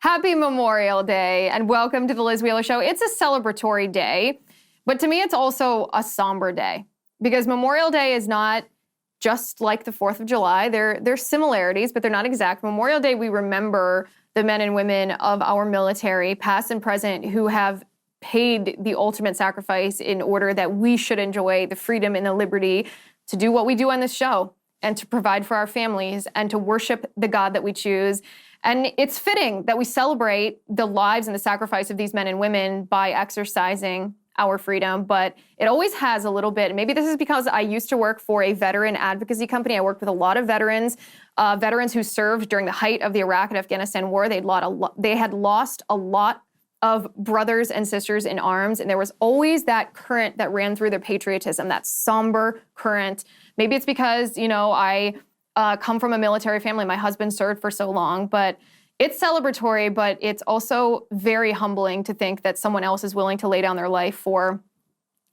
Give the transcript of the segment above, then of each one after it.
Happy Memorial Day and welcome to the Liz Wheeler Show. It's a celebratory day, but to me it's also a somber day because Memorial Day is not just like the 4th of July. There's similarities, but they're not exact. Memorial Day, we remember the men and women of our military, past and present, who have paid the ultimate sacrifice in order that we should enjoy the freedom and the liberty to do what we do on this show and to provide for our families and to worship the God that we choose. And it's fitting that we celebrate the lives and the sacrifice of these men and women by exercising our freedom, but it always has a little bit, and maybe this is because I used to work for a veteran advocacy company. I worked with a lot of veterans who served during the height of the Iraq and Afghanistan war. They had lost a lot of brothers and sisters in arms, and there was always that current that ran through their patriotism, that somber current. Maybe it's because, I come from a military family. My husband served for so long, but it's celebratory, but it's also very humbling to think that someone else is willing to lay down their life for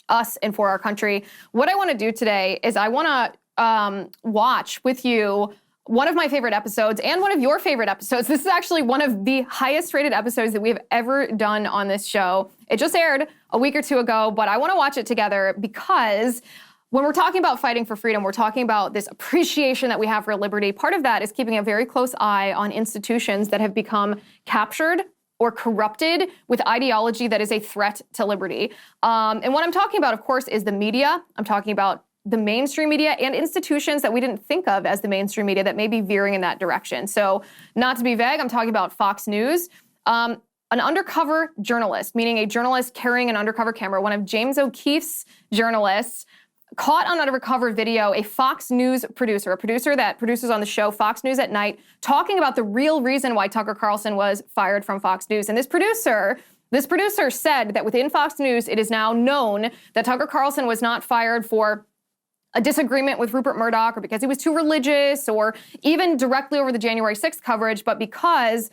us and for our country. What I want to do today is I want to watch with you one of my favorite episodes and one of your favorite episodes. This is actually one of the highest rated episodes that we have ever done on this show. It just aired a week or two ago, but I want to watch it together because when we're talking about fighting for freedom, we're talking about this appreciation that we have for liberty. Part of that is keeping a very close eye on institutions that have become captured or corrupted with ideology that is a threat to liberty. And what I'm talking about, of course, is the media. I'm talking about the mainstream media and institutions that we didn't think of as the mainstream media that may be veering in that direction. So not to be vague, I'm talking about Fox News. An undercover journalist, meaning a journalist carrying an undercover camera, one of James O'Keefe's journalists, caught on undercover video a Fox News producer, a producer that produces on the show Fox News at Night, talking about the real reason why Tucker Carlson was fired from Fox News. And this producer said that within Fox News, it is now known that Tucker Carlson was not fired for a disagreement with Rupert Murdoch or because he was too religious or even directly over the January 6th coverage, but because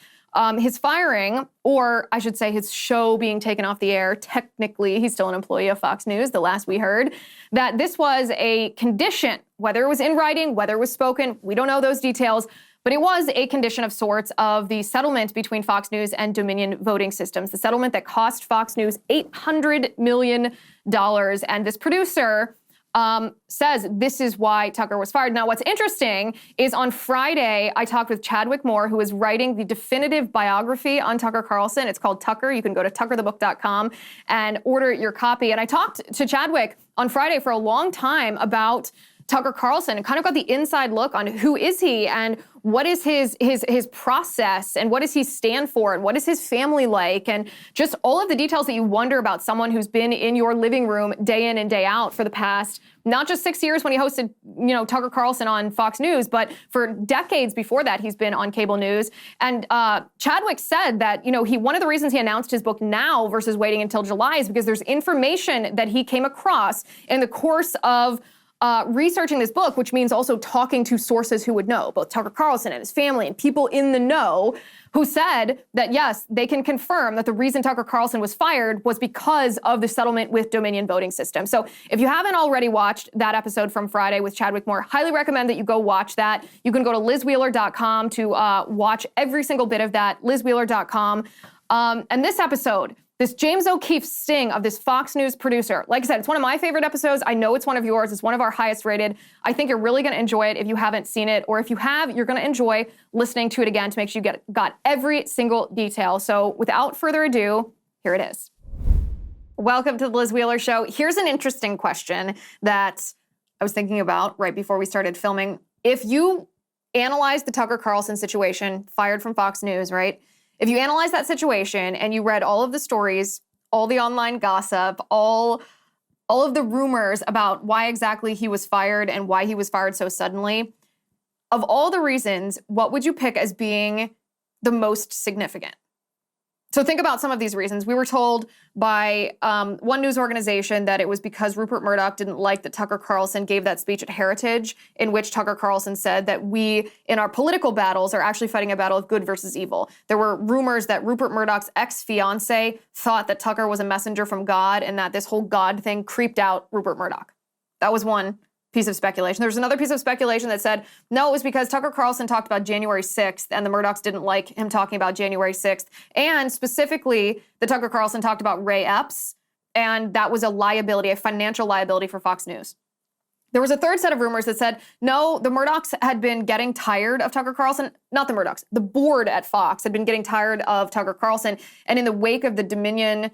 his firing, or I should say his show being taken off the air, technically he's still an employee of Fox News, the last we heard, that this was a condition, whether it was in writing, whether it was spoken, we don't know those details, but it was a condition of sorts of the settlement between Fox News and Dominion Voting Systems, the settlement that cost Fox News $800 million. And this producer says this is why Tucker was fired. Now, what's interesting is on Friday, I talked with Chadwick Moore, who is writing the definitive biography on Tucker Carlson. It's called Tucker. You can go to tuckerthebook.com and order your copy. And I talked to Chadwick on Friday for a long time about Tucker Carlson and kind of got the inside look on who is he and what is his process and what does he stand for and what is his family like and just all of the details that you wonder about someone who's been in your living room day in and day out for the past, not just 6 years when he hosted, Tucker Carlson on Fox News, but for decades before that, he's been on cable news. And Chadwick said that, one of the reasons he announced his book now versus waiting until July is because there's information that he came across in the course of researching this book, which means also talking to sources who would know, both Tucker Carlson and his family and people in the know, who said that, yes, they can confirm that the reason Tucker Carlson was fired was because of the settlement with Dominion Voting System. So if you haven't already watched that episode from Friday with Chadwick Moore, highly recommend that you go watch that. You can go to lizwheeler.com to watch every single bit of that, lizwheeler.com. And this episode, this James O'Keefe sting of this Fox News producer. Like I said, it's one of my favorite episodes. I know it's one of yours. It's one of our highest rated. I think you're really going to enjoy it if you haven't seen it, or if you have, you're going to enjoy listening to it again to make sure you got every single detail. So without further ado, here it is. Welcome to the Liz Wheeler Show. Here's an interesting question that I was thinking about right before we started filming. If you analyze the Tucker Carlson situation, fired from Fox News, right? If you analyze that situation and you read all of the stories, all the online gossip, all of the rumors about why exactly he was fired and why he was fired so suddenly, of all the reasons, what would you pick as being the most significant? So think about some of these reasons. We were told by one news organization that it was because Rupert Murdoch didn't like that Tucker Carlson gave that speech at Heritage, in which Tucker Carlson said that we, in our political battles, are actually fighting a battle of good versus evil. There were rumors that Rupert Murdoch's ex-fiance thought that Tucker was a messenger from God and that this whole God thing creeped out Rupert Murdoch. That was one piece of speculation. There's another piece of speculation that said, no, it was because Tucker Carlson talked about January 6th and the Murdochs didn't like him talking about January 6th. And specifically, the Tucker Carlson talked about Ray Epps, and that was a liability, a financial liability for Fox News. There was a third set of rumors that said, no, the Murdochs had been getting tired of Tucker Carlson. Not the Murdochs, the board at Fox had been getting tired of Tucker Carlson. And in the wake of the Dominion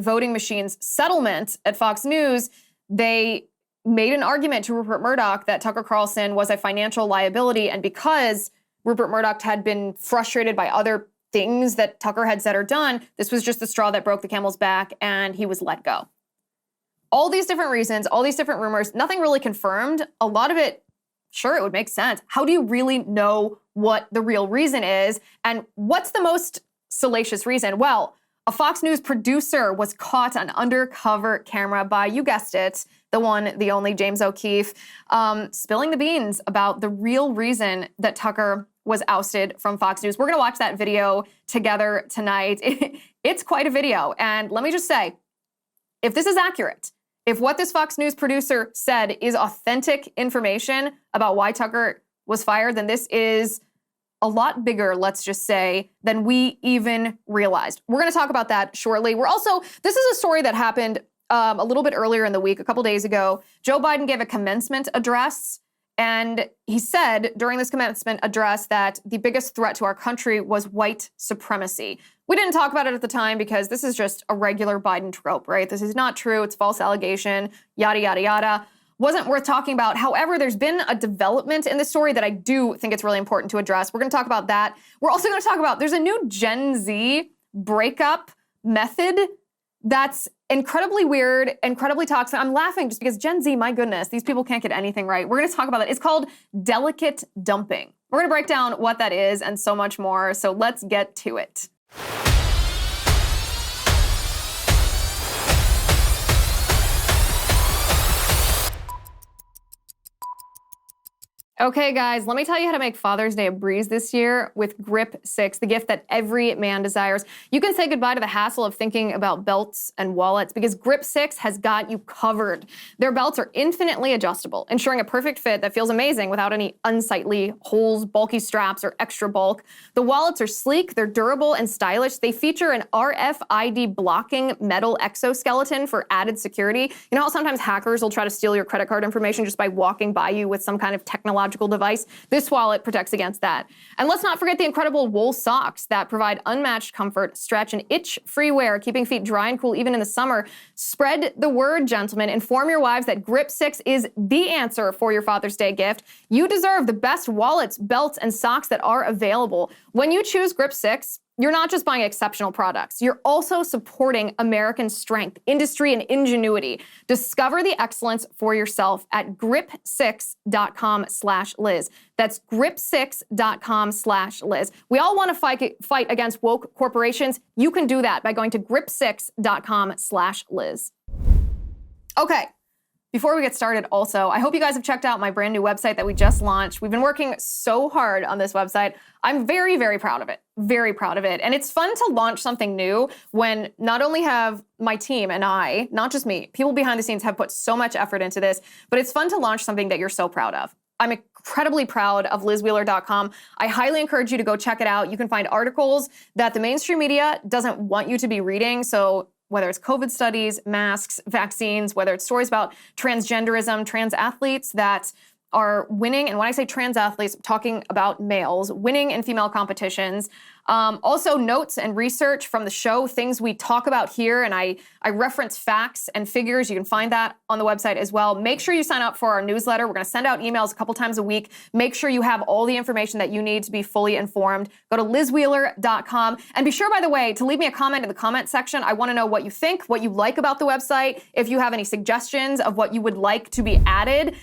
voting machines settlement at Fox News, they made an argument to Rupert Murdoch that Tucker Carlson was a financial liability. And because Rupert Murdoch had been frustrated by other things that Tucker had said or done, this was just the straw that broke the camel's back, and he was let go. All these different reasons, all these different rumors, nothing really confirmed. A lot of it, sure, it would make sense. How do you really know what the real reason is? And what's the most salacious reason? Well, a Fox News producer was caught on undercover camera by, you guessed it, the one, the only James O'Keefe, spilling the beans about the real reason that Tucker was ousted from Fox News. We're going to watch that video together tonight. It's quite a video. And let me just say, if this is accurate, if what this Fox News producer said is authentic information about why Tucker was fired, then this is a lot bigger, let's just say, than we even realized. We're going to talk about that shortly. This is a story that happened a little bit earlier in the week, a couple days ago. Joe Biden gave a commencement address, and he said during this commencement address that the biggest threat to our country was white supremacy. We didn't talk about it at the time because this is just a regular Biden trope, right? This is not true. It's false allegation, yada, yada, yada. Wasn't worth talking about. However, there's been a development in this story that I do think it's really important to address. We're going to talk about that. We're also going to talk about, there's a new Gen Z breakup method that's incredibly weird, incredibly toxic. I'm laughing just because Gen Z, my goodness, these people can't get anything right. We're going to talk about it. It's called delicate dumping. We're going to break down what that is and so much more. So let's get to it. Okay, guys, let me tell you how to make Father's Day a breeze this year with Grip 6, the gift that every man desires. You can say goodbye to the hassle of thinking about belts and wallets because Grip 6 has got you covered. Their belts are infinitely adjustable, ensuring a perfect fit that feels amazing without any unsightly holes, bulky straps, or extra bulk. The wallets are sleek, they're durable and stylish. They feature an RFID blocking metal exoskeleton for added security. You know how sometimes hackers will try to steal your credit card information just by walking by you with some kind of technological device? This wallet protects against that. And let's not forget the incredible wool socks that provide unmatched comfort, stretch, and itch-free wear, keeping feet dry and cool even in the summer. Spread the word, gentlemen. Inform your wives that Grip 6 is the answer for your Father's Day gift. You deserve the best wallets, belts, and socks that are available. When you choose Grip 6, you're not just buying exceptional products. You're also supporting American strength, industry, and ingenuity. Discover the excellence for yourself at grip6.com/Liz. That's grip6.com/Liz. We all want to fight against woke corporations. You can do that by going to grip6.com/Liz. Okay. Before we get started also, I hope you guys have checked out my brand new website that we just launched. We've been working so hard on this website. I'm very, very proud of it. Very proud of it. And it's fun to launch something new when not only have my team and I, not just me, people behind the scenes have put so much effort into this, but it's fun to launch something that you're so proud of. I'm incredibly proud of LizWheeler.com. I highly encourage you to go check it out. You can find articles that the mainstream media doesn't want you to be reading. So whether it's COVID studies, masks, vaccines, whether it's stories about transgenderism, trans athletes that are winning. And when I say trans athletes, I'm talking about males winning in female competitions. Also notes and research from the show, things we talk about here. And I reference facts and figures. You can find that on the website as well. Make sure you sign up for our newsletter. We're going to send out emails a couple times a week. Make sure you have all the information that you need to be fully informed. Go to LizWheeler.com. And be sure, by the way, to leave me a comment in the comment section. I want to know what you think, what you like about the website. If you have any suggestions of what you would like to be added,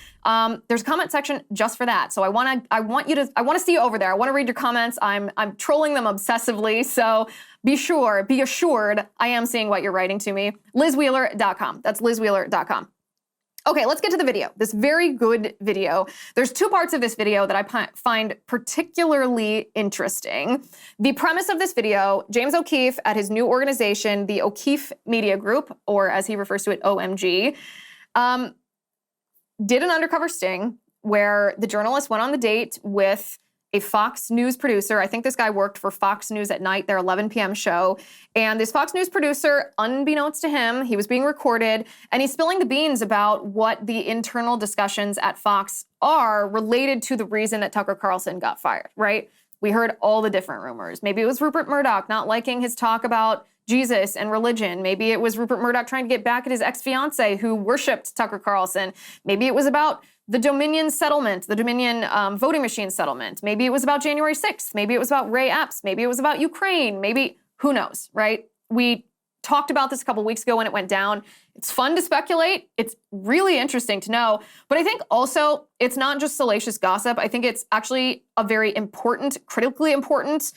there's a comment section just for that. So I want to see you over there. I want to read your comments. I'm trolling them obsessively. So be assured I am seeing what you're writing to me. LizWheeler.com. That's LizWheeler.com. Okay, let's get to the video. This very good video. There's two parts of this video that I find particularly interesting. The premise of this video, James O'Keefe at his new organization, the O'Keefe Media Group, or as he refers to it, OMG, did an undercover sting where the journalist went on the date with a Fox News producer. I think this guy worked for Fox News at night, their 11 p.m. show. And this Fox News producer, unbeknownst to him, he was being recorded, and he's spilling the beans about what the internal discussions at Fox are related to the reason that Tucker Carlson got fired, right? We heard all the different rumors. Maybe it was Rupert Murdoch not liking his talk about Jesus and religion. Maybe it was Rupert Murdoch trying to get back at his ex-fiancée who worshipped Tucker Carlson. Maybe it was about the Dominion settlement, the Dominion voting machine settlement. Maybe it was about January 6th. Maybe it was about Ray Epps. Maybe it was about Ukraine. Maybe, who knows, right? We talked about this a couple weeks ago when it went down. It's fun to speculate. It's really interesting to know. But I think also it's not just salacious gossip. I think it's actually a very important, critically important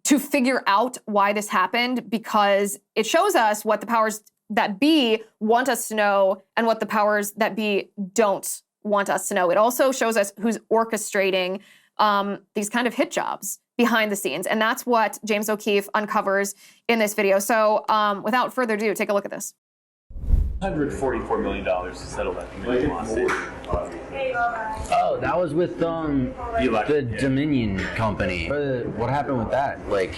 to figure out why this happened, because it shows us what the powers that be want us to know and what the powers that be don't want us to know. It also shows us who's orchestrating these kind of hit jobs behind the scenes. And that's what James O'Keefe uncovers in this video. So without further ado, take a look at this. $144 million to settle that Dominion lawsuit. Oh, that was with the Dominion company. What happened with that? Like,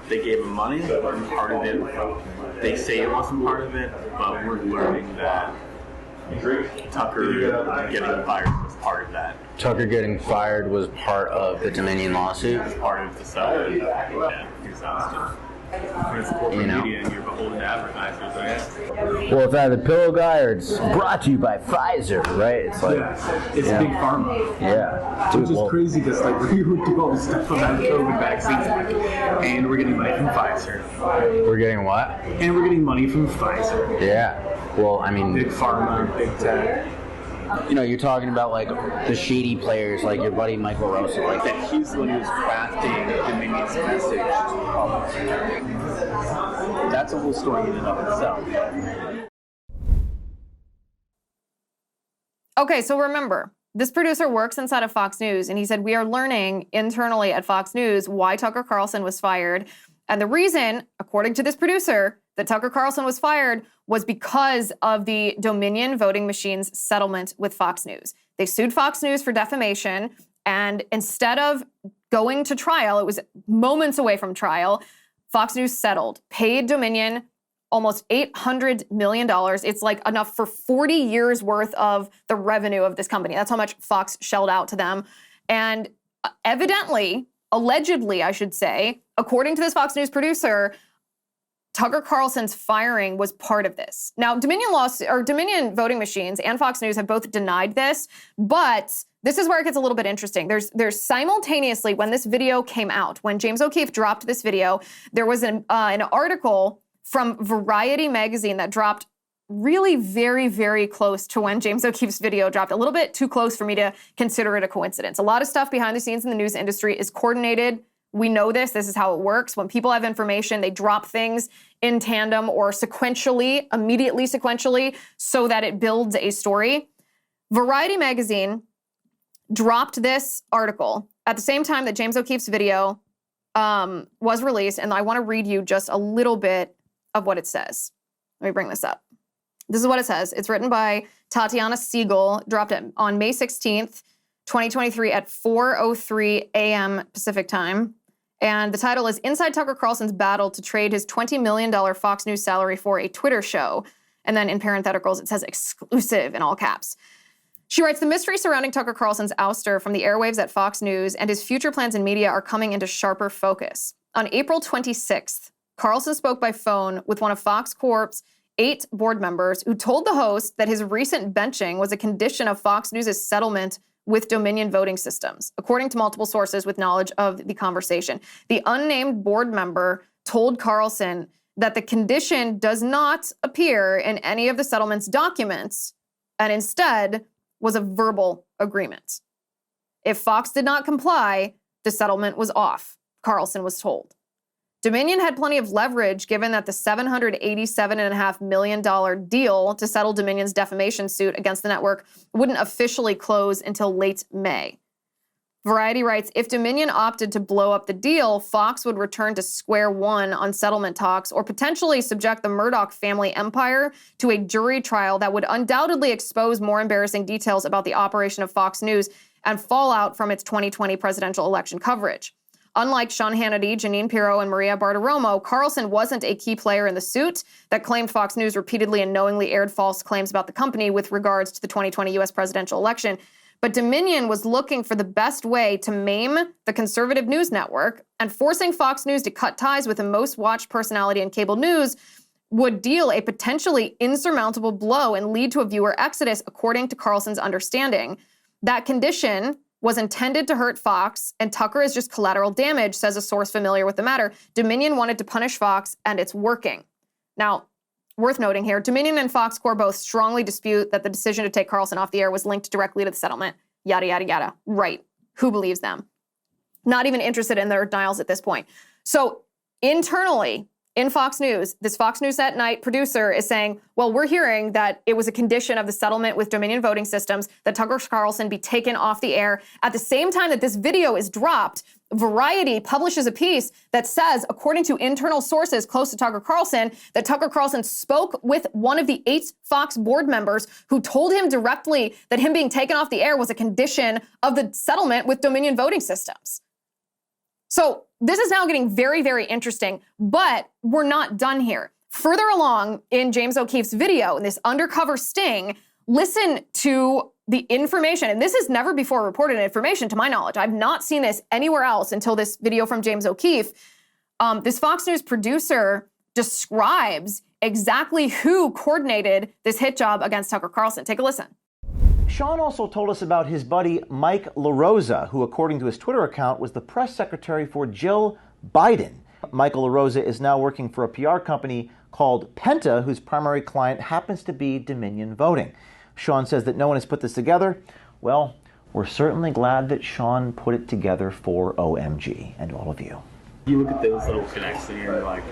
they gave him money, part of it. They say it wasn't part of it, but we're learning that Tucker getting fired was part of that. Tucker getting fired was part of the Dominion lawsuit? It was part of the settlement. Yeah, he's ousted. When it's corporate media and you're beholden to advertisers, I guess. Well, it's either Pillow Guy or it's brought to you by Pfizer, right? It's like, it's big pharma. Yeah. Which is crazy because like we would do all this stuff about COVID vaccines, and we're getting money from Pfizer. We're getting what? And we're getting money from Pfizer. Yeah. Well, I mean, big pharma, big tech. You know, you're talking about like the shady players, like your buddy Michael Rosa, like that. He's the one who's crafting Dominion's message. That's a whole story in and of itself. Okay, so remember, this producer works inside of Fox News, and he said, we are learning internally at Fox News why Tucker Carlson was fired. And the reason, according to this producer, that Tucker Carlson was fired was because of the Dominion voting machines settlement with Fox News. They sued Fox News for defamation, and instead of going to trial, it was moments away from trial, Fox News settled, paid Dominion almost $800 million. It's like enough for 40 years worth of the revenue of this company. That's how much Fox shelled out to them. And evidently, allegedly, I should say, according to this Fox News producer, Tucker Carlson's firing was part of this. Now, Dominion voting machines and Fox News have both denied this, but this is where it gets a little bit interesting. There's simultaneously, when this video came out, when James O'Keefe dropped this video, there was an article from Variety magazine that dropped really very, very close to when James O'Keefe's video dropped. A little bit too close for me to consider it a coincidence. A lot of stuff behind the scenes in the news industry is coordinated. We know this. This is how it works. When people have information, they drop things in tandem or sequentially, immediately sequentially, so that it builds a story. Variety magazine dropped this article at the same time that James O'Keefe's video was released, and I want to read you just a little bit of what it says. Let me bring this up. This is what it says. It's written by Tatiana Siegel, dropped on May 16th, 2023 at 4:03 a.m. Pacific time. And the title is Inside Tucker Carlson's Battle to Trade His $20 million Fox News Salary for a Twitter Show. And then in parentheticals, it says exclusive in all caps. She writes, the mystery surrounding Tucker Carlson's ouster from the airwaves at Fox News and his future plans in media are coming into sharper focus. On April 26th, Carlson spoke by phone with one of Fox Corp's 8 board members who told the host that his recent benching was a condition of Fox News' settlement with Dominion voting systems, according to multiple sources with knowledge of the conversation. The unnamed board member told Carlson that the condition does not appear in any of the settlement's documents and instead was a verbal agreement. If Fox did not comply, the settlement was off, Carlson was told. Dominion had plenty of leverage given that the $787.5 million deal to settle Dominion's defamation suit against the network wouldn't officially close until late May. Variety writes, if Dominion opted to blow up the deal, Fox would return to square one on settlement talks or potentially subject the Murdoch family empire to a jury trial that would undoubtedly expose more embarrassing details about the operation of Fox News and fallout from its 2020 presidential election coverage. Unlike Sean Hannity, Jeanine Pirro, and Maria Bartiromo, Carlson wasn't a key player in the suit that claimed Fox News repeatedly and knowingly aired false claims about the company with regards to the 2020 U.S. presidential election. But Dominion was looking for the best way to maim the conservative news network, and forcing Fox News to cut ties with the most watched personality in cable news would deal a potentially insurmountable blow and lead to a viewer exodus, according to Carlson's understanding. That condition was intended to hurt Fox, and Tucker is just collateral damage, says a source familiar with the matter. Dominion wanted to punish Fox, and it's working. Now, worth noting here, Dominion and Fox Corps both strongly dispute that the decision to take Carlson off the air was linked directly to the settlement. Yada, yada, yada. Right. Who believes them? Not even interested in their denials at this point. So internally, in Fox News, this Fox News at Night producer is saying, well, we're hearing that it was a condition of the settlement with Dominion Voting Systems that Tucker Carlson be taken off the air. At the same time that this video is dropped, Variety publishes a piece that says, according to internal sources close to Tucker Carlson, that Tucker Carlson spoke with one of the 8 Fox board members who told him directly that him being taken off the air was a condition of the settlement with Dominion Voting Systems. So this is now getting very, very interesting, but we're not done here. Further along in James O'Keefe's video, in this undercover sting, listen to the information, and this is never before reported information to my knowledge. I've not seen this anywhere else until this video from James O'Keefe. This Fox News producer describes exactly who coordinated this hit job against Tucker Carlson. Take a listen. Sean also told us about his buddy Mike LaRosa, who, according to his Twitter account, was the press secretary for Jill Biden. Michael LaRosa is now working for a PR company called Penta, whose primary client happens to be Dominion Voting. Sean says that no one has put this together. Well, we're certainly glad that Sean put it together for OMG and all of you. You look at those little connects and you're like,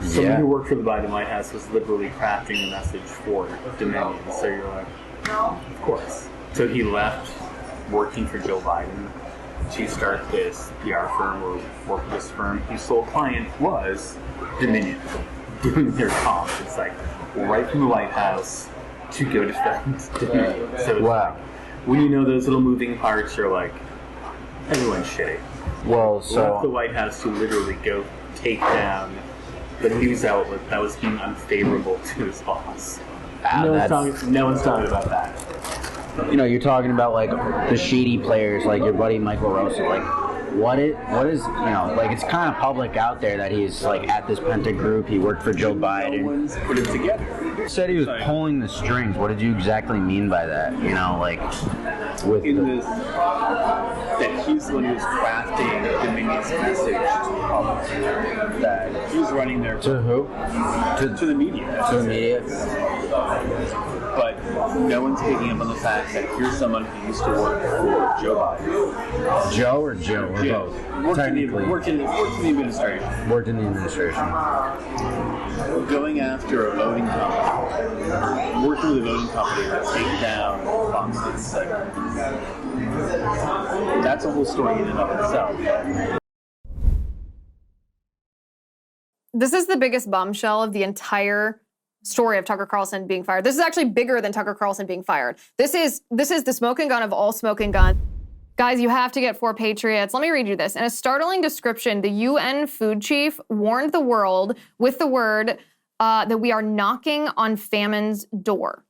someone who worked for the Biden White House was literally crafting the message for Dominion. So you're like, of course. So he left working for Joe Biden to start this PR firm or work with this firm whose sole client was Dominion doing their comp. It's like right from the White House to go defend Dominion. So wow. Like, when you know those little moving parts, you're like, everyone's shitty. Well, so left the White House to literally go take down the news outlet that was being unfavorable to his boss. No one's talking about that. You know, you're talking about like the shady players, like your buddy Michael LaRosa. Like, what is, you know, like it's kind of public out there that he's like at this Penta group. He worked for Joe Biden. No one's put it together. You said he was pulling the strings. What did you exactly mean by that? You know, like with this, that he's the one who's crafting Dominion's message to the public. That he's running their to who? To the media. To the media. But no one's picking up on the fact that here's someone who used to work for Joe Biden. Joe or Joe or both? Technically. Worked in the administration. Worked in the administration. Going after a voting company. Working with a voting company to take down Fox News segment. That's a whole story in and of itself. This is the biggest bombshell of the entire story of Tucker Carlson being fired. This is actually bigger than Tucker Carlson being fired. This is the smoking gun of all smoking guns. Guys, you have to get 4 Patriots. Let me read you this. In a startling description, the UN food chief warned the world with the word that we are knocking on famine's door.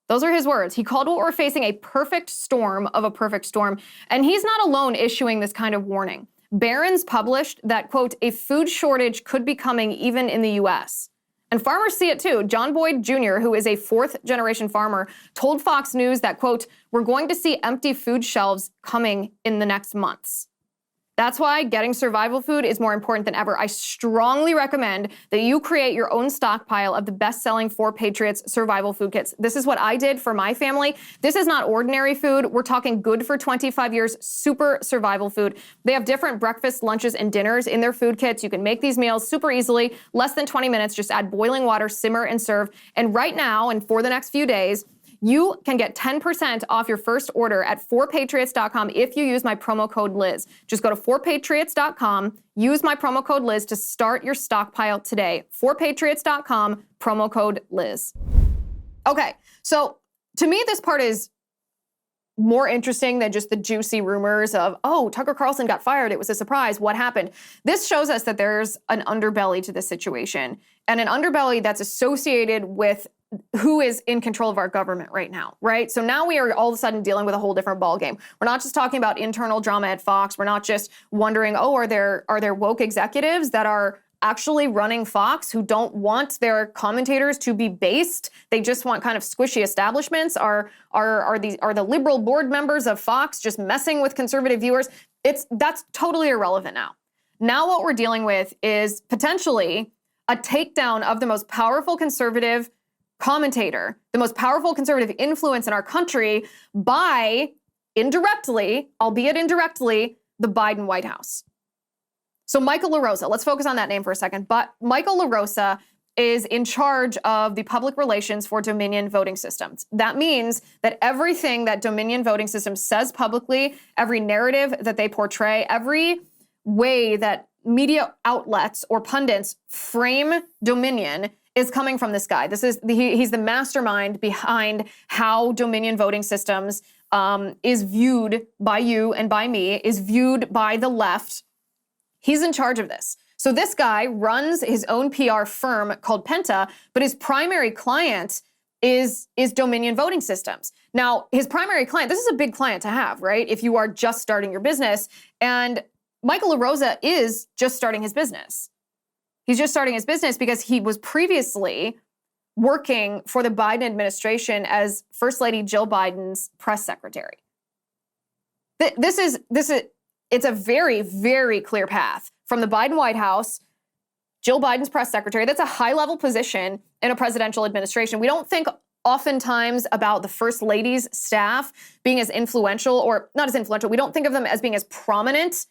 Those are his words. He called what we're facing a perfect storm of a perfect storm. And he's not alone issuing this kind of warning. Barron's published that, quote, a food shortage could be coming even in the U.S. And farmers see it too. John Boyd Jr., who is a 4th-generation farmer, told Fox News that, quote, we're going to see empty food shelves coming in the next months. That's why getting survival food is more important than ever. I strongly recommend that you create your own stockpile of the best-selling 4 Patriots survival food kits. This is what I did for my family. This is not ordinary food. We're talking good for 25 years, super survival food. They have different breakfasts, lunches, and dinners in their food kits. You can make these meals super easily, less than 20 minutes. Just add boiling water, simmer, and serve. And right now, and for the next few days, You can get 10% off your first order at 4patriots.com if you use my promo code Liz. Just go to 4patriots.com, use my promo code Liz to start your stockpile today. 4patriots.com, promo code Liz. Okay, so to me, this part is more interesting than just the juicy rumors of, oh, Tucker Carlson got fired. It was a surprise. What happened? This shows us that there's an underbelly to this situation, and an underbelly that's associated with who is in control of our government right now, right? So now we are all of a sudden dealing with a whole different ballgame. We're not just talking about internal drama at Fox. We're not just wondering, oh, are there woke executives that are actually running Fox who don't want their commentators to be based? They just want kind of squishy establishments. Are the liberal board members of Fox just messing with conservative viewers? That's totally irrelevant now. Now what we're dealing with is potentially a takedown of the most powerful conservative commentator, the most powerful conservative influence in our country by indirectly, albeit indirectly, the Biden White House. So Michael LaRosa, let's focus on that name for a second. But Michael LaRosa is in charge of the public relations for Dominion Voting Systems. That means that everything that Dominion Voting Systems says publicly, every narrative that they portray, every way that media outlets or pundits frame Dominion is coming from this guy. He's the mastermind behind how Dominion Voting Systems is viewed by you and by me, is viewed by the left. He's in charge of this. So this guy runs his own PR firm called Penta, but his primary client is Dominion Voting Systems. Now, his primary client, this is a big client to have, right? If you are just starting your business. And Michael LaRosa is just starting his business. He's just starting his business because he was previously working for the Biden administration as First Lady Jill Biden's press secretary. It's a very, very clear path from the Biden White House, Jill Biden's press secretary. That's a high-level position in a presidential administration. We don't think oftentimes about the First Lady's staff being as influential, or not as influential. We don't think of them as being as prominent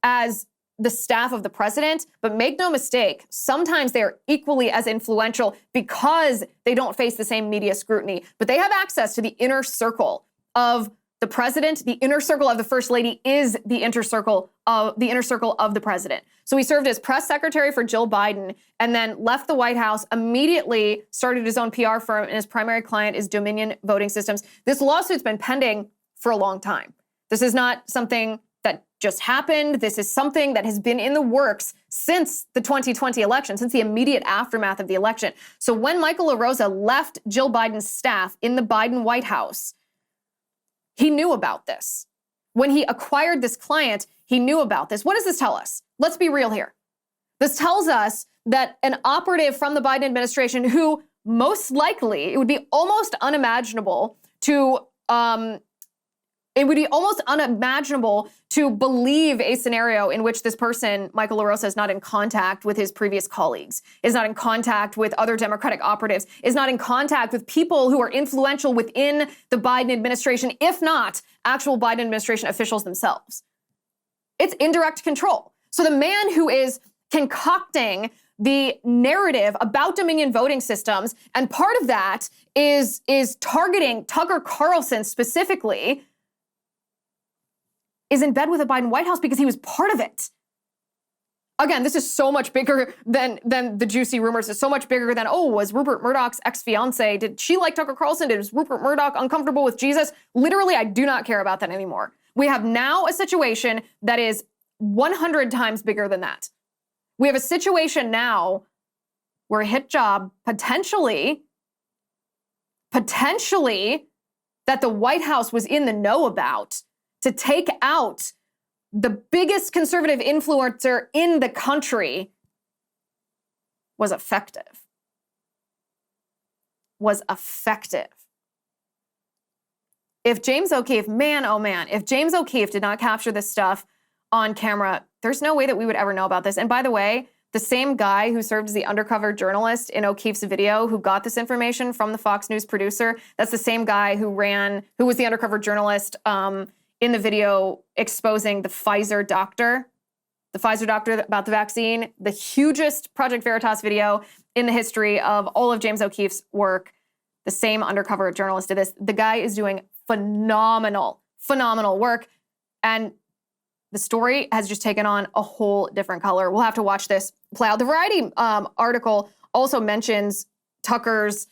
as the staff of the president, but make no mistake, sometimes they are equally as influential because they don't face the same media scrutiny, but they have access to the inner circle of the president. The inner circle of the First Lady is the inner circle of the president. So he served as press secretary for Jill Biden and then left the White House, immediately started his own PR firm, and his primary client is Dominion Voting Systems. This lawsuit's been pending for a long time. This is not something that just happened. This is something that has been in the works since the 2020 election, since the immediate aftermath of the election. So when Michael LaRosa left Jill Biden's staff in the Biden White House, he knew about this. When he acquired this client, he knew about this. What does this tell us? Let's be real here. This tells us that an operative from the Biden administration who most likely, it would be almost unimaginable to believe a scenario in which this person, Michael LaRosa, is not in contact with his previous colleagues, is not in contact with other Democratic operatives, is not in contact with people who are influential within the Biden administration, if not actual Biden administration officials themselves. It's indirect control. So the man who is concocting the narrative about Dominion Voting Systems, and part of that is targeting Tucker Carlson specifically, is in bed with the Biden White House because he was part of it. Again, this is so much bigger than the juicy rumors. It's so much bigger than, oh, was Rupert Murdoch's ex-fiance, did she like Tucker Carlson? Was Rupert Murdoch uncomfortable with Jesus? Literally, I do not care about that anymore. We have now a situation that is 100 times bigger than that. We have a situation now where a hit job potentially that the White House was in the know about to take out the biggest conservative influencer in the country was effective. If James O'Keefe, man, oh man, if James O'Keefe did not capture this stuff on camera, there's no way that we would ever know about this. And by the way, the same guy who served as the undercover journalist in O'Keefe's video, who got this information from the Fox News producer, that's the same guy who was the undercover journalist in the video exposing the Pfizer doctor about the vaccine, the hugest Project Veritas video in the history of all of James O'Keefe's work. the same undercover journalist did this. The guy is doing phenomenal work. And the story has just taken on a whole different color. We'll have to watch this play out. The Variety article also mentions Tucker's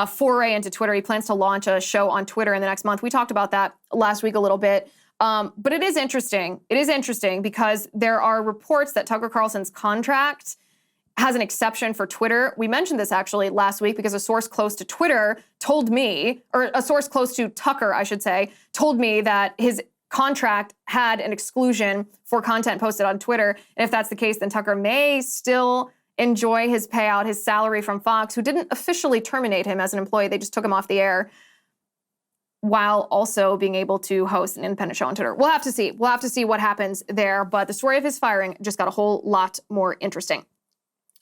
foray into Twitter. He plans to launch a show on Twitter in the next month. We talked about that last week a little bit. But it is interesting. It is interesting because there are reports that Tucker Carlson's contract has an exception for Twitter. We mentioned this actually last week because a source close to Twitter told me, or a source close to Tucker, I should say, told me that his contract had an exclusion for content posted on Twitter. And if that's the case, then Tucker may still enjoy his payout, his salary from Fox, who didn't officially terminate him as an employee. They just took him off the air, while also being able to host an independent show on Twitter. We'll have to see. We'll have to see what happens there. But the story of his firing just got a whole lot more interesting.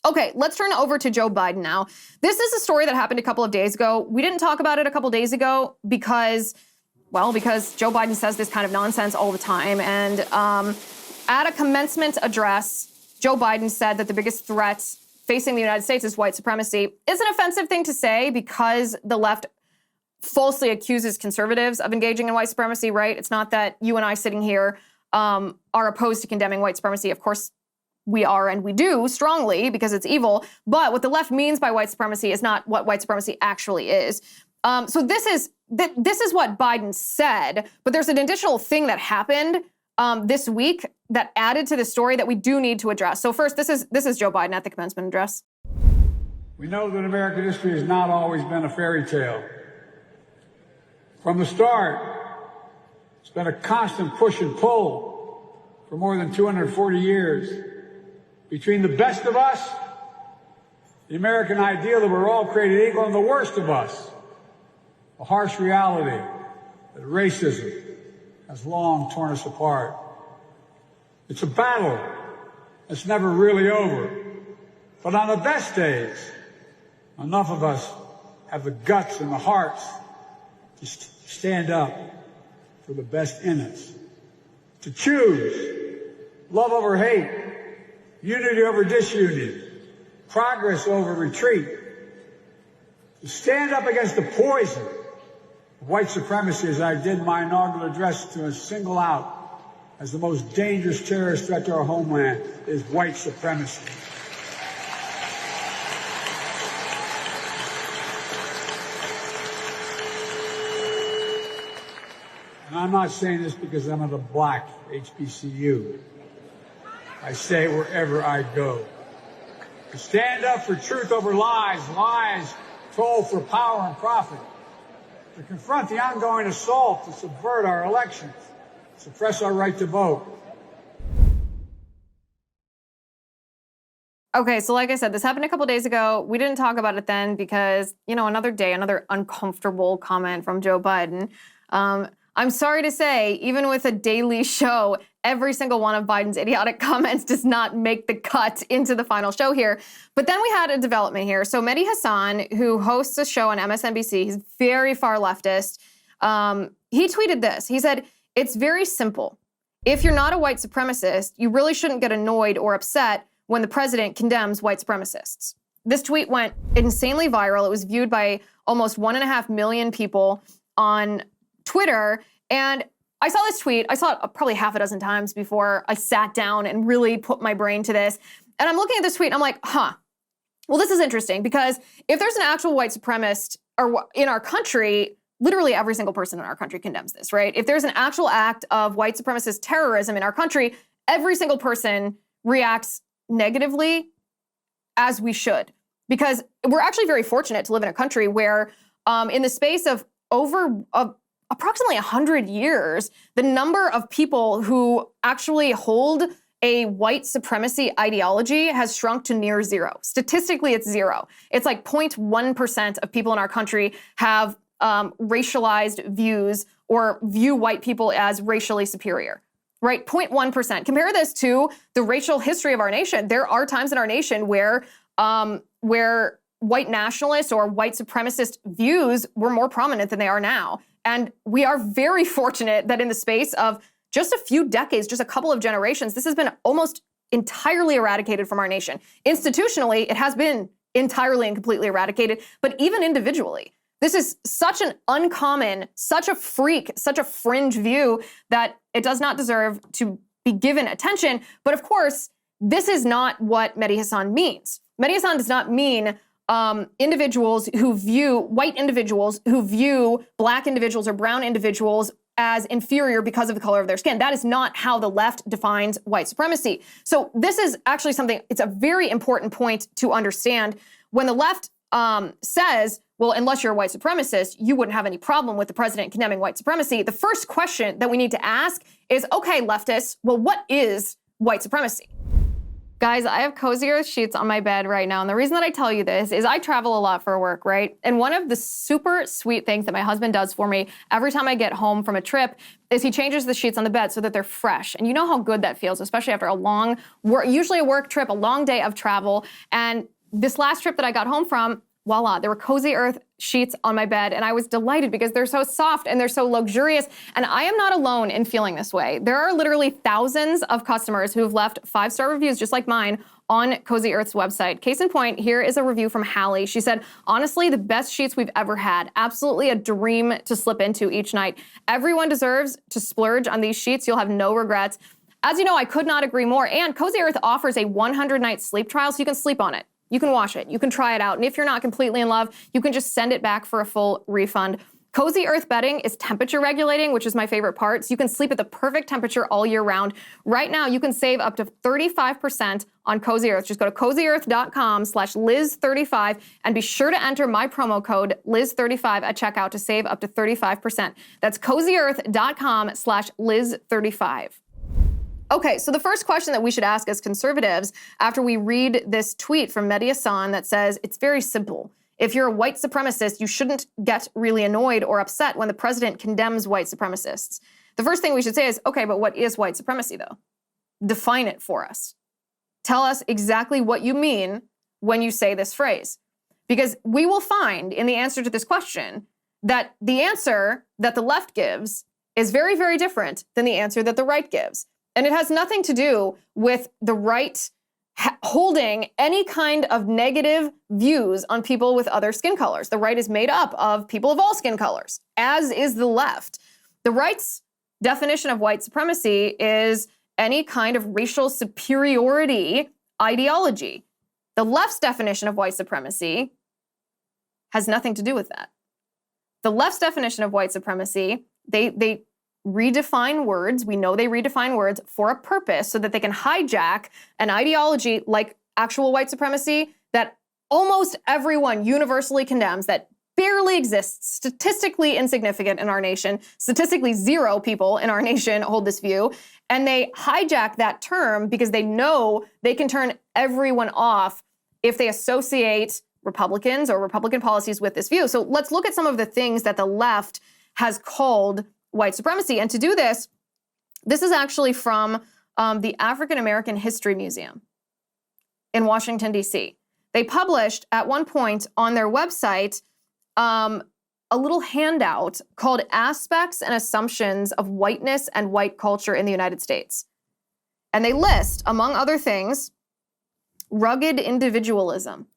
Okay, let's turn over to Joe Biden now. This is a story that happened a couple of days ago. We didn't talk about it a couple days ago because Joe Biden says this kind of nonsense all the time. And at a commencement address, Joe Biden said that the biggest threat facing the United States is white supremacy. It's an offensive thing to say because the left falsely accuses conservatives of engaging in white supremacy, right? It's not that you and I sitting here are opposed to condemning white supremacy. Of course, we are, and we do strongly because it's evil. But what the left means by white supremacy is not what white supremacy actually is. So this is what Biden said. But there's an additional thing that happened this week that added to the story that we do need to address. So first, this is Joe Biden at the commencement address. We know that American history has not always been a fairy tale. From the start, it's been a constant push and pull for more than 240 years between the best of us, the American ideal that we're all created equal, and the worst of us, the harsh reality that racism has long torn us apart. It's a battle that's never really over. But on the best days, enough of us have the guts and the hearts to stand up for the best in us, to choose love over hate, unity over disunity, progress over retreat, to stand up against the poison of white supremacy, as I did my inaugural address, to single out as the most dangerous terrorist threat to our homeland is white supremacy. And I'm not saying this because I'm at a black HBCU. I say it wherever I go. To stand up for truth over lies, lies told for power and profit. To confront the ongoing assault to subvert our elections, suppress our right to vote. Okay, so like I said, this happened a couple days ago. We didn't talk about it then because, another day, another uncomfortable comment from Joe Biden. I'm sorry to say, even with a daily show, every single one of Biden's idiotic comments does not make the cut into the final show here. But then we had a development here. So Mehdi Hasan, who hosts a show on MSNBC, he's very far leftist. He tweeted this. He said, "It's very simple. If you're not a white supremacist, you really shouldn't get annoyed or upset when the president condemns white supremacists." This tweet went insanely viral. It was viewed by almost 1.5 million people on Twitter. And I saw this tweet. I saw it probably half a dozen times before I sat down and really put my brain to this. And I'm looking at this tweet and I'm like, well, this is interesting because if there's an actual white supremacist in our country, literally every single person in our country condemns this, right? If there's an actual act of white supremacist terrorism in our country, every single person reacts negatively, as we should. Because we're actually very fortunate to live in a country where in the space of approximately 100 years, the number of people who actually hold a white supremacy ideology has shrunk to near zero. Statistically, it's zero. It's like 0.1% of people in our country have racialized views or view white people as racially superior, right? 0.1%. Compare this to the racial history of our nation. There are times in our nation where white nationalist or white supremacist views were more prominent than they are now. And we are very fortunate that in the space of just a few decades, just a couple of generations, this has been almost entirely eradicated from our nation. Institutionally, it has been entirely and completely eradicated, but even individually, This is such an uncommon, such a freak, such a fringe view that it does not deserve to be given attention. But of course, this is not what Mehdi Hasan means. Mehdi Hasan does not mean individuals who view, white individuals who view black individuals or brown individuals as inferior because of the color of their skin. That is not how the left defines white supremacy. So this is actually something, it's a very important point to understand. When the left says, well, unless you're a white supremacist, you wouldn't have any problem with the president condemning white supremacy. The first question that we need to ask is, okay, leftists, well, what is white supremacy? Guys, I have Cozy Earth sheets on my bed right now. And the reason that I tell you this is I travel a lot for work, right? And one of the super sweet things that my husband does for me every time I get home from a trip is he changes the sheets on the bed so that they're fresh. And you know how good that feels, especially after a long, usually a work trip, a long day of travel. And this last trip that I got home from, voila, there were Cozy Earth sheets on my bed, and I was delighted because they're so soft and they're so luxurious, and I am not alone in feeling this way. There are literally thousands of customers who have left 5-star reviews just like mine on Cozy Earth's website. Case in point, here is a review from Hallie. She said, honestly, the best sheets we've ever had. Absolutely a dream to slip into each night. Everyone deserves to splurge on these sheets. You'll have no regrets. As you know, I could not agree more, and Cozy Earth offers a 100-night sleep trial so you can sleep on it. You can wash it, you can try it out, and if you're not completely in love, you can just send it back for a full refund. Cozy Earth bedding is temperature regulating, which is my favorite part, so you can sleep at the perfect temperature all year round. Right now, you can save up to 35% on Cozy Earth. Just go to cozyearth.com/Liz35 and be sure to enter my promo code Liz35 at checkout to save up to 35%. That's cozyearth.com/Liz35. Okay, so the first question that we should ask as conservatives after we read this tweet from Mehdi Hasan that says it's very simple. If you're a white supremacist, you shouldn't get really annoyed or upset when the president condemns white supremacists. The first thing we should say is, okay, but what is white supremacy though? Define it for us. Tell us exactly what you mean when you say this phrase. Because we will find in the answer to this question that the answer that the left gives is very, very different than the answer that the right gives. And it has nothing to do with the right holding any kind of negative views on people with other skin colors. The right is made up of people of all skin colors, as is the left. The right's definition of white supremacy is any kind of racial superiority ideology. The left's definition of white supremacy has nothing to do with that. The left's definition of white supremacy, they redefine words. We know they redefine words for a purpose so that they can hijack an ideology like actual white supremacy that almost everyone universally condemns, that barely exists, statistically insignificant in our nation. Statistically, 0 people in our nation hold this view. And they hijack that term because they know they can turn everyone off if they associate Republicans or Republican policies with this view. So let's look at some of the things that the left has called white supremacy. And to do this, this is actually from the African American History Museum in Washington, D.C. They published at one point on their website a little handout called Aspects and Assumptions of Whiteness and White Culture in the United States. And they list, among other things, rugged individualism.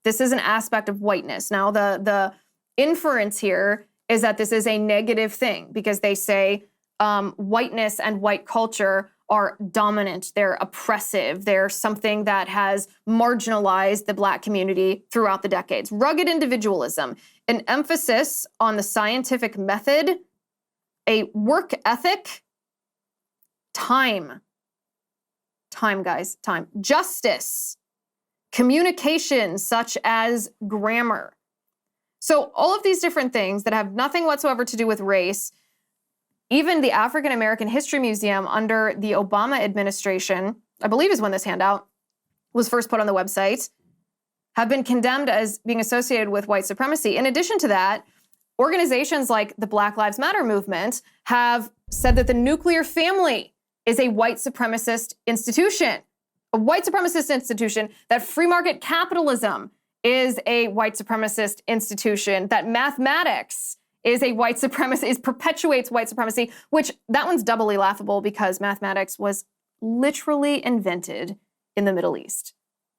This is an aspect of whiteness. Now, the inference here is that this is a negative thing because they say whiteness and white culture are dominant, they're oppressive, they're something that has marginalized the Black community throughout the decades. Rugged individualism, an emphasis on the scientific method, a work ethic, time, guys, time, justice, communication such as grammar. So all of these different things that have nothing whatsoever to do with race, even the African American History Museum under the Obama administration, I believe is when this handout was first put on the website, have been condemned as being associated with white supremacy. In addition to that, organizations like the Black Lives Matter movement have said that the nuclear family is a white supremacist institution, that free market capitalism is a white supremacist institution, that mathematics is a white supremacist, perpetuates white supremacy, which that one's doubly laughable because mathematics was literally invented in the Middle East.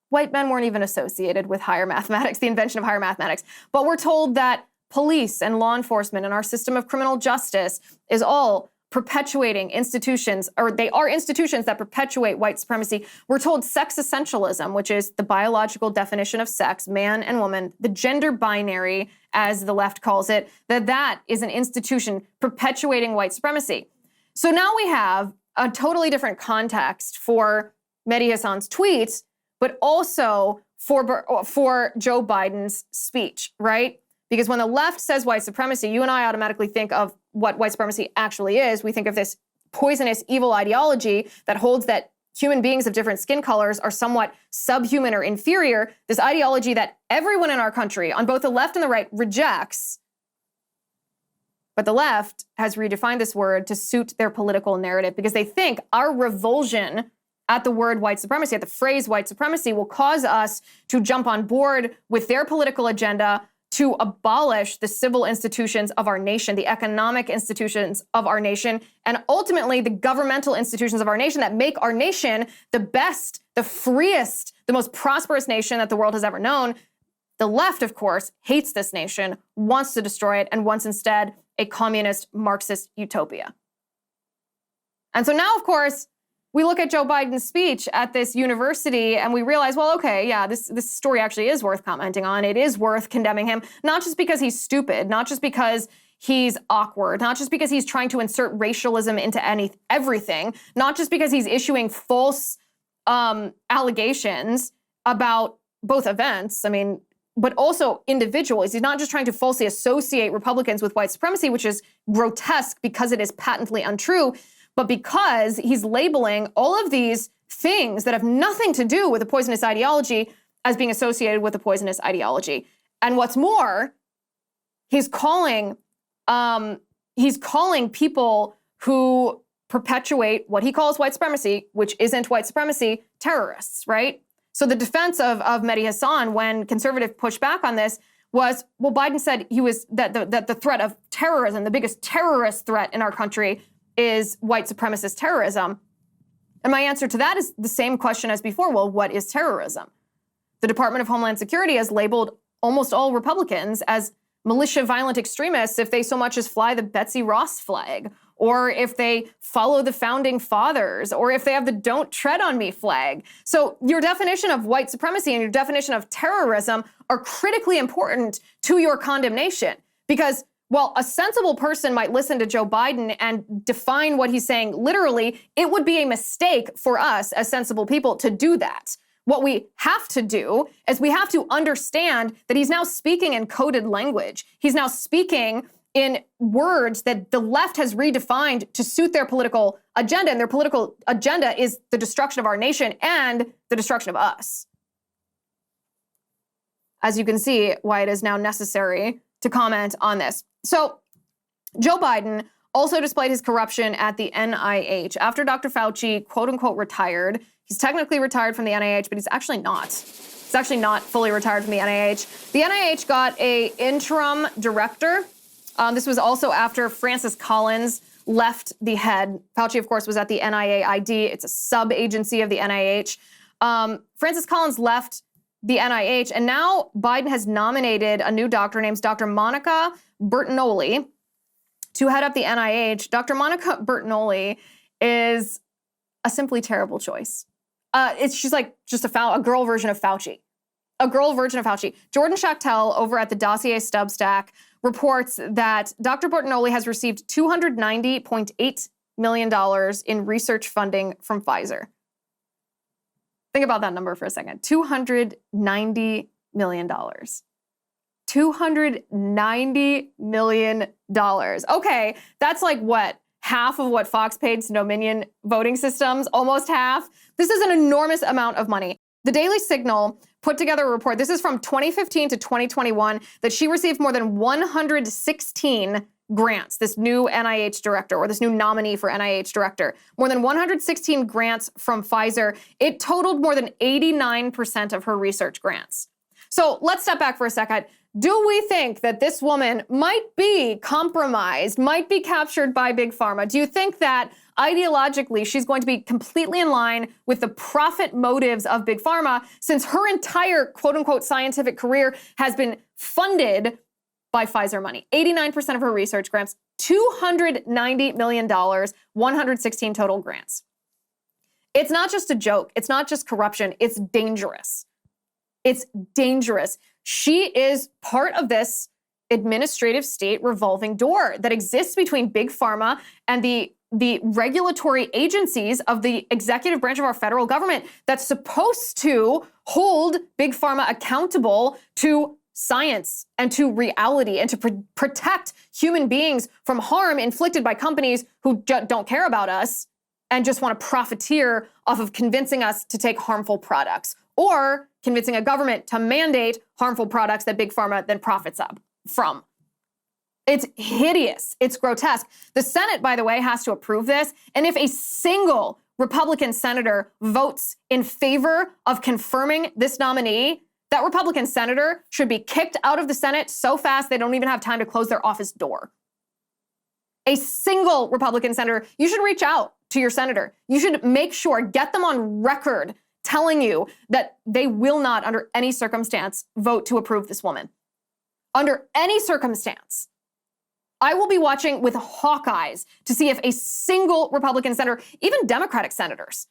White men weren't even associated with higher mathematics, the invention of higher mathematics. But we're told that police and law enforcement and our system of criminal justice is all perpetuating institutions, or they are institutions that perpetuate white supremacy. We're told sex essentialism, which is the biological definition of sex, man and woman, the gender binary, as the left calls it, that is an institution perpetuating white supremacy. So now we have a totally different context for Mehdi Hasan's tweets, but also for Joe Biden's speech, right? Because when the left says white supremacy, you and I automatically think of what white supremacy actually is. We think of this poisonous, evil ideology that holds that human beings of different skin colors are somewhat subhuman or inferior, this ideology that everyone in our country, on both the left and the right, rejects. But the left has redefined this word to suit their political narrative because they think our revulsion at the word white supremacy, at the phrase white supremacy, will cause us to jump on board with their political agenda to abolish the civil institutions of our nation, the economic institutions of our nation, and ultimately the governmental institutions of our nation that make our nation the best, the freest, the most prosperous nation that the world has ever known. The left, of course, hates this nation, wants to destroy it, and wants instead a communist Marxist utopia. And so now, of course, we look at Joe Biden's speech at this university and we realize, well, okay, yeah, this story actually is worth commenting on. It is worth condemning him, not just because he's stupid, not just because he's awkward, not just because he's trying to insert racialism into everything, not just because he's issuing false allegations about both events, but also individuals. He's not just trying to falsely associate Republicans with white supremacy, which is grotesque because it is patently untrue, but because he's labeling all of these things that have nothing to do with a poisonous ideology as being associated with a poisonous ideology. And what's more, he's calling people who perpetuate what he calls white supremacy, which isn't white supremacy, terrorists, right? So the defense of Mehdi Hasan, when conservative pushed back on this, was, well, Biden said that the threat of terrorism, the biggest terrorist threat in our country, is white supremacist terrorism. And my answer to that is the same question as before. Well, what is terrorism? The Department of Homeland Security has labeled almost all Republicans as militia violent extremists if they so much as fly the Betsy Ross flag, or if they follow the founding fathers, or if they have the Don't Tread on Me flag. So your definition of white supremacy and your definition of terrorism are critically important to your condemnation. Because while a sensible person might listen to Joe Biden and define what he's saying literally, it would be a mistake for us as sensible people to do that. What we have to do is we have to understand that he's now speaking in coded language. He's now speaking in words that the left has redefined to suit their political agenda, and their political agenda is the destruction of our nation and the destruction of us. As you can see, why it is now necessary to comment on this. So Joe Biden also displayed his corruption at the NIH. After Dr. Fauci, quote unquote, retired, he's technically retired from the NIH, but he's actually not. He's actually not fully retired from the NIH. The NIH got an interim director. This was also after Francis Collins left the head. Fauci, of course, was at the NIAID. It's a sub-agency of the NIH. Francis Collins left the NIH, and now Biden has nominated a new doctor named Dr. Monica Bertagnolli to head up the NIH. Dr. Monica Bertagnolli is a simply terrible choice. She's like just a girl version of Fauci. A girl version of Fauci. Jordan Schachtel over at the Dossier Substack reports that Dr. Bertagnolli has received $290.8 million in research funding from Pfizer. Think about that number for a second. $290 million. $290 million. Okay, that's like what? Half of what Fox paid to Dominion voting systems? Almost half? This is an enormous amount of money. The Daily Signal put together a report, this is from 2015 to 2021, that she received more than 116 grants, this new NIH director, or this new nominee for NIH director. More than 116 grants from Pfizer. It totaled more than 89% of her research grants. So let's step back for a second. Do we think that this woman might be compromised, might be captured by Big Pharma? Do you think that ideologically she's going to be completely in line with the profit motives of Big Pharma, since her entire quote-unquote scientific career has been funded by Pfizer money. 89% of her research grants, $290 million, 116 total grants. It's not just a joke. It's not just corruption. It's dangerous. It's dangerous. She is part of this administrative state revolving door that exists between big pharma and the regulatory agencies of the executive branch of our federal government that's supposed to hold big pharma accountable to science and to reality and to protect human beings from harm inflicted by companies who don't care about us and just want to profiteer off of convincing us to take harmful products, or convincing a government to mandate harmful products that big pharma then profits up from. It's hideous. It's grotesque. The Senate, by the way, has to approve this. And if a single Republican senator votes in favor of confirming this nominee, that Republican senator should be kicked out of the Senate so fast they don't even have time to close their office door. A single Republican senator, you should reach out to your senator. You should make sure, get them on record telling you that they will not, under any circumstance, vote to approve this woman. Under any circumstance. I will be watching with hawk eyes to see if a single Republican senator, even Democratic senators,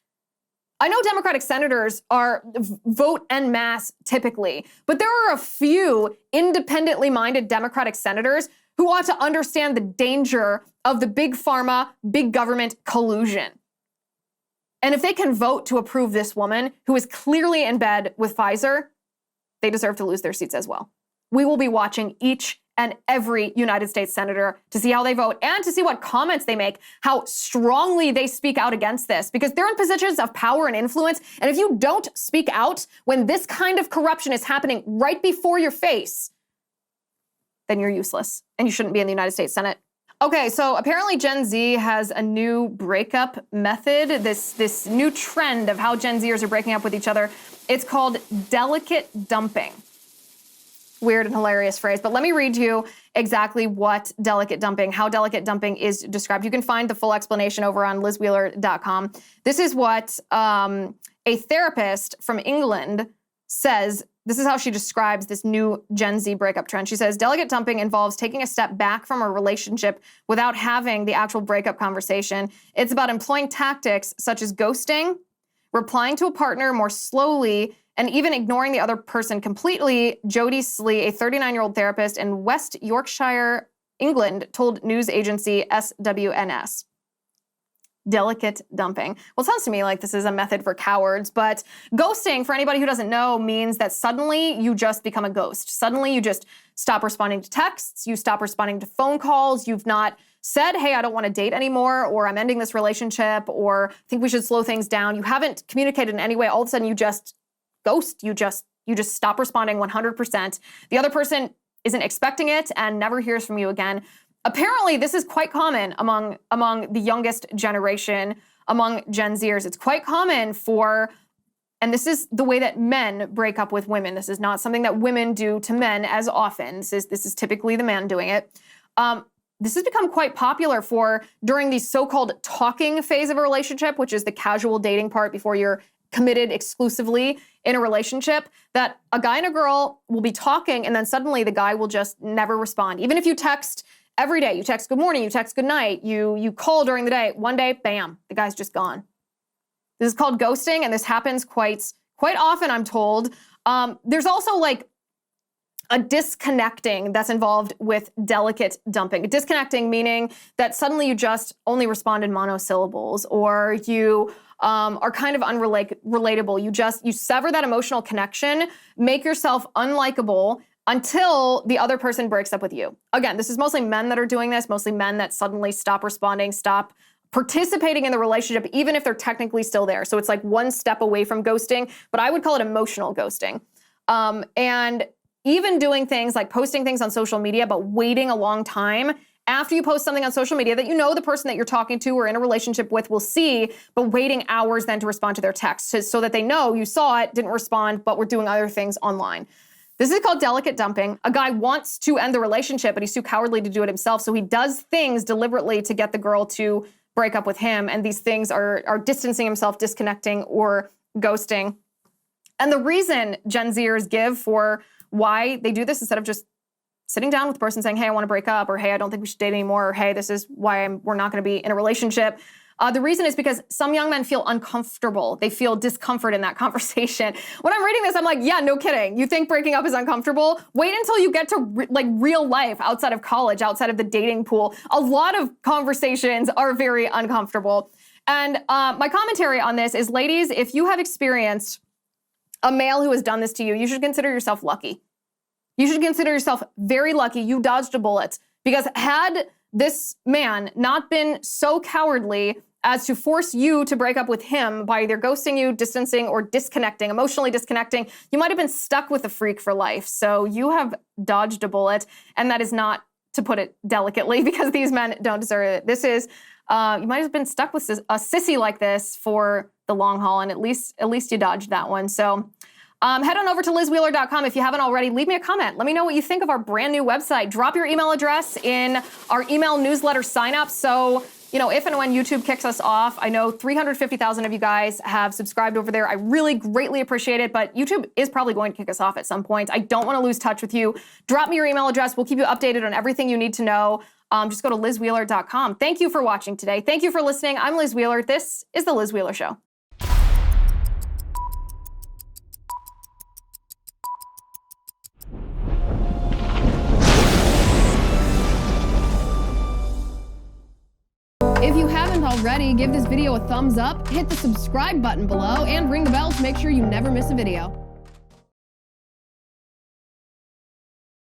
I know Democratic senators are vote en masse typically, but there are a few independently minded Democratic senators who ought to understand the danger of the big pharma, big government collusion. And if they can vote to approve this woman who is clearly in bed with Pfizer, they deserve to lose their seats as well. We will be watching each and every United States senator to see how they vote and to see what comments they make, how strongly they speak out against this, because they're in positions of power and influence. And if you don't speak out when this kind of corruption is happening right before your face, then you're useless and you shouldn't be in the United States Senate. Okay, so apparently Gen Z has a new breakup method, this new trend of how Gen Zers are breaking up with each other. It's called delicate dumping. Weird and hilarious phrase, but let me read you exactly what delicate dumping, how delicate dumping is described. You can find the full explanation over on lizwheeler.com. This is what a therapist from England says. This is how she describes this new Gen Z breakup trend. She says, delicate dumping involves taking a step back from a relationship without having the actual breakup conversation. It's about employing tactics such as ghosting, replying to a partner more slowly, and even ignoring the other person completely. Jodie Slee, a 39-year-old therapist in West Yorkshire, England, told news agency SWNS. Delicate dumping. Well, it sounds to me like this is a method for cowards, but ghosting, for anybody who doesn't know, means that suddenly you just become a ghost. Suddenly you just stop responding to texts, you stop responding to phone calls, you've not said, hey, I don't want to date anymore, or I'm ending this relationship, or I think we should slow things down. You haven't communicated in any way. All of a sudden you just ghost, you just stop responding 100%. The other person isn't expecting it and never hears from you again. Apparently, this is quite common among the youngest generation, among Gen Zers. It's quite common for, and this is the way that men break up with women. This is not something that women do to men as often. This is typically the man doing it. This has become quite popular for during the so-called talking phase of a relationship, which is the casual dating part before you're committed exclusively in a relationship, that a guy and a girl will be talking and then suddenly the guy will just never respond. Even if you text every day, you text good morning, you text good night, you call during the day, one day, bam, the guy's just gone. This is called ghosting, and this happens quite often, I'm told. There's also like a disconnecting that's involved with delicate dumping. Disconnecting meaning that suddenly you just only respond in monosyllables, or you are kind of unrelatable. You sever that emotional connection, make yourself unlikable until the other person breaks up with you. Again, this is mostly men that are doing this, mostly men that suddenly stop responding, stop participating in the relationship, even if they're technically still there. So it's like one step away from ghosting, but I would call it emotional ghosting. And even doing things like posting things on social media, but waiting a long time after you post something on social media that you know the person that you're talking to or in a relationship with will see, but waiting hours then to respond to their text so that they know you saw it, didn't respond, but we're doing other things online. This is called delicate dumping. A guy wants to end the relationship, but he's too cowardly to do it himself, so he does things deliberately to get the girl to break up with him, and these things are distancing himself, disconnecting, or ghosting. And the reason Gen Zers give for why they do this instead of just sitting down with the person saying, hey, I want to break up, or hey, I don't think we should date anymore, or hey, this is why we're not going to be in a relationship. The reason is because some young men feel uncomfortable. They feel discomfort in that conversation. When I'm reading this, I'm like, yeah, no kidding. You think breaking up is uncomfortable? Wait until you get to real life outside of college, outside of the dating pool. A lot of conversations are very uncomfortable. And my commentary on this is, ladies, if you have experienced a male who has done this to you, you should consider yourself lucky. You should consider yourself very lucky. You dodged a bullet, because had this man not been so cowardly as to force you to break up with him by either ghosting you, distancing, or disconnecting, emotionally disconnecting, you might have been stuck with a freak for life. So you have dodged a bullet, and that is not, to put it delicately, because these men don't deserve it. This is, you might have been stuck with a sissy like this for the long haul, and at least you dodged that one. So head on over to lizwheeler.com if you haven't already. Leave me a comment. Let me know what you think of our brand new website. Drop your email address in our email newsletter sign up. So, if and when YouTube kicks us off, I know 350,000 of you guys have subscribed over there. I really greatly appreciate it, but YouTube is probably going to kick us off at some point. I don't want to lose touch with you. Drop me your email address. We'll keep you updated on everything you need to know. Just go to lizwheeler.com. Thank you for watching today. Thank you for listening. I'm Liz Wheeler. This is The Liz Wheeler Show. If you haven't already, give this video a thumbs up, hit the subscribe button below, and ring the bell to make sure you never miss a video.